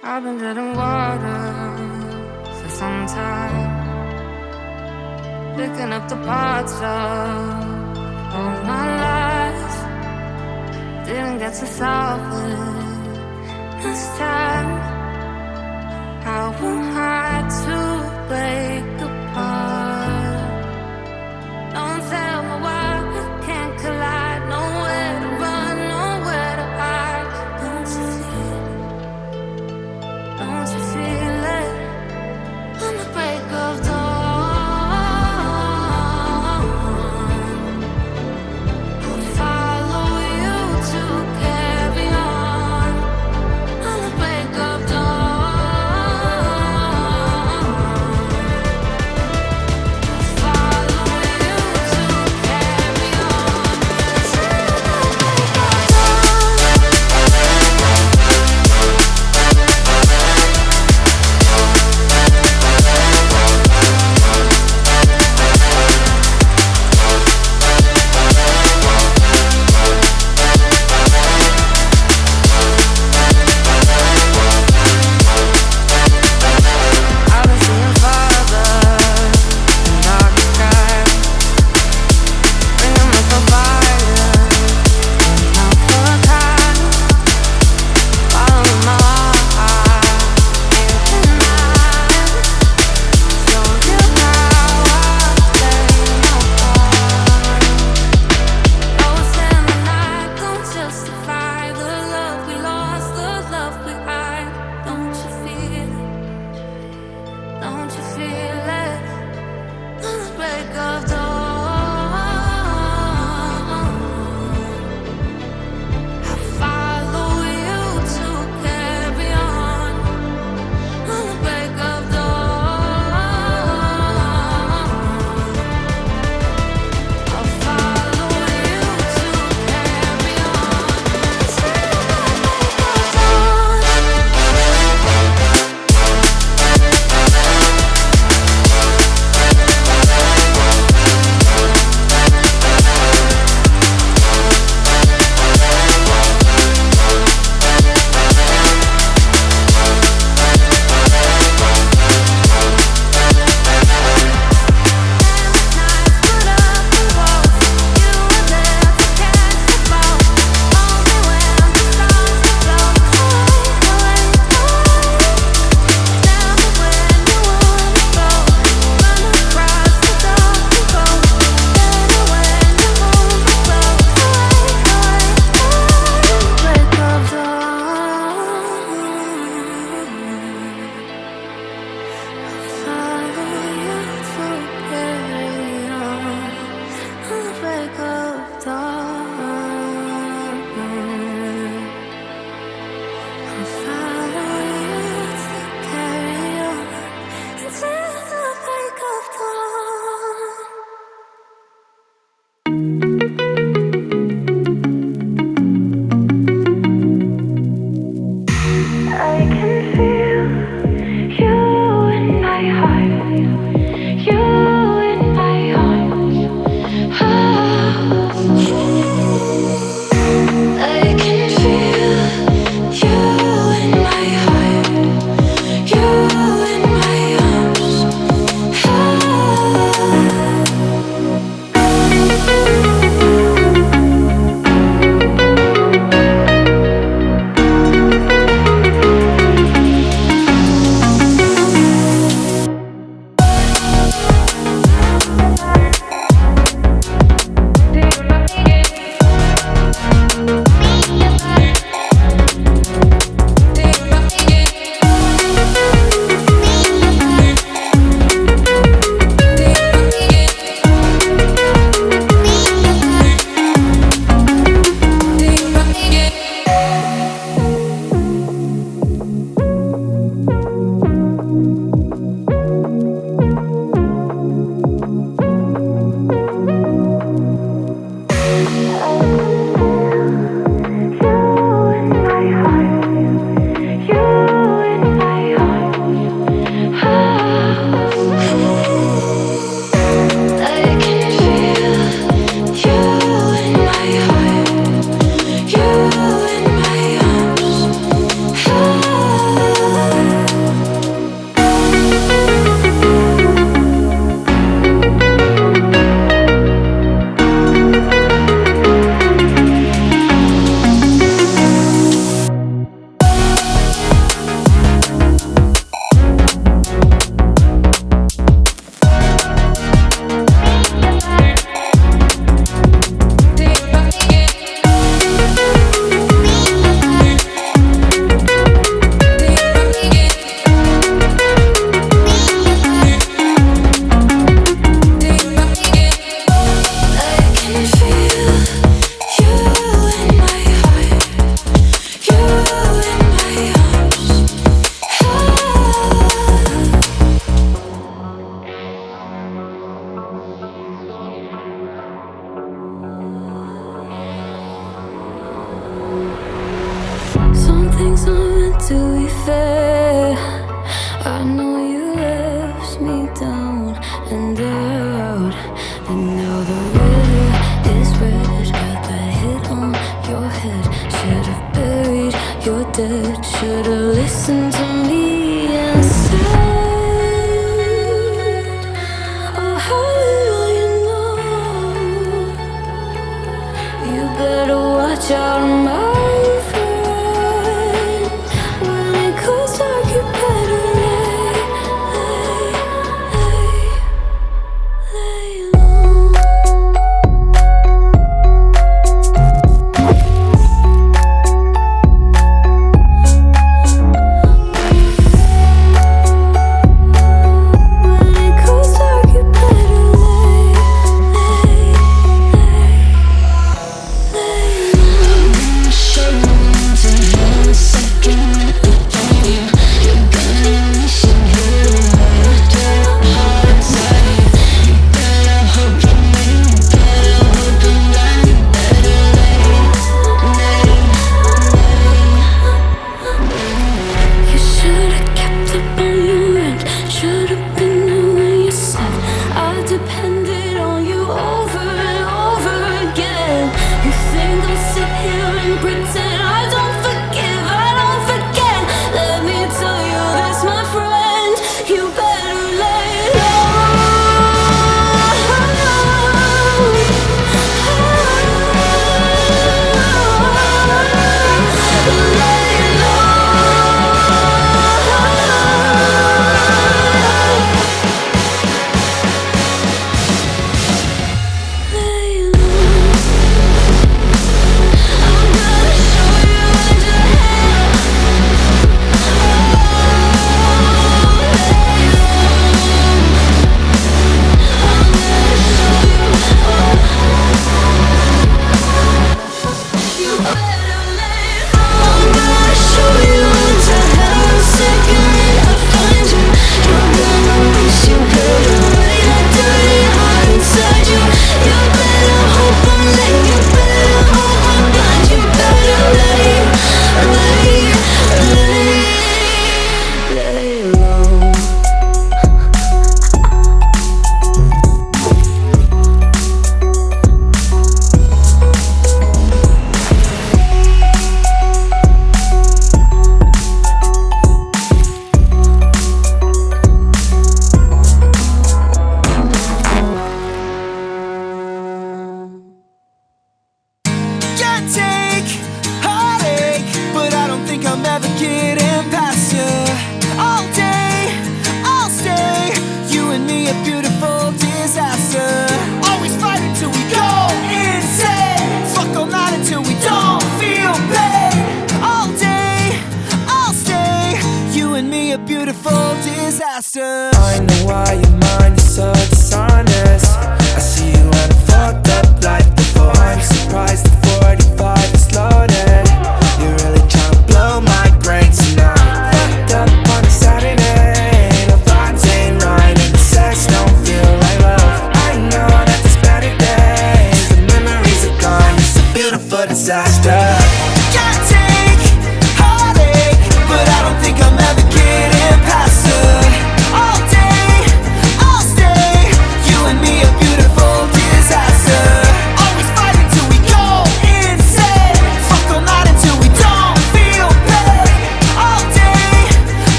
I've been treading water for some time, picking up the parts of all my lies. Didn't get to solve it this time. How am I to break apart? No one tell me why we can't collide. Nowhere to run, nowhere to hide. Don't you feel it? Don't you feel it? On the break of dawn, I'll follow you to carry on. you're dead. Should've listened to me instead. Oh, how little you know. You better watch out, my friend. When it goes dark, you better lay low. I know why your mind is so dishonest. I see you and I'm fucked up like before. I'm surprised the 45 is loaded. You're really trying to blow my brain tonight. Fucked up on a Saturday. The vibes ain't right and the sex don't feel like love. I know that there's better days. The memories are gone, it's a beautiful disaster. Can't take heartache, but I don't think I'm ever getting past her. All day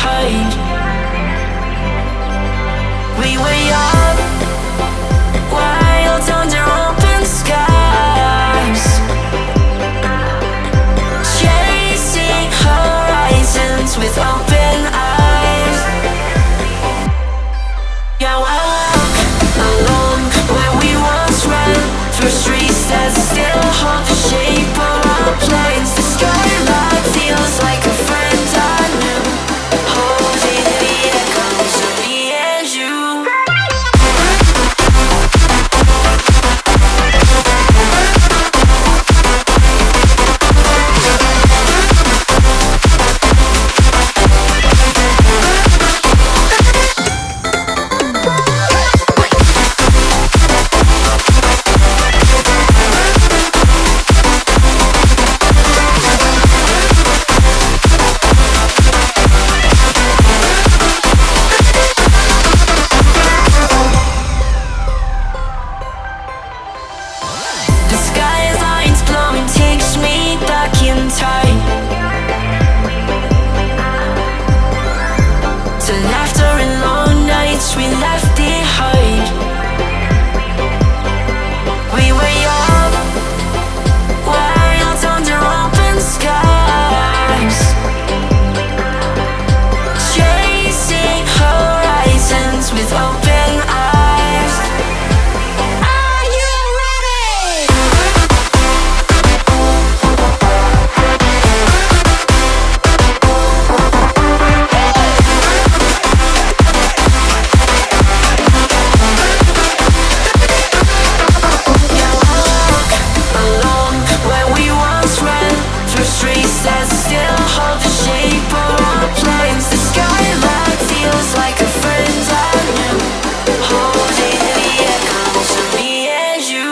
behind. We were young, wild under open skies, chasing horizons with open eyes. Yeah, I walk along where we once ran, through streets that still hold the shape of our plans. The skyline feels like a friend I knew, holding the echoes of me and you. The skyline's glowing, takes me back in time to laughter and long nights we left behind. We were young, wild under open skies, chasing horizons with open eyes. Are you ready? Along where we once ran, through streets that still hold the shape of our plans. The skyline feels like a friend I knew, holding the echoes of me and you.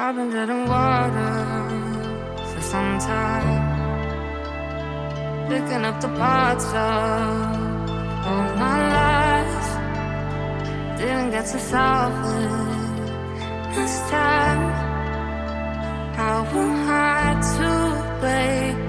I've been dead in water for some time, picking up the parts of all my life. Didn't get to solve it this time. How am I to blame?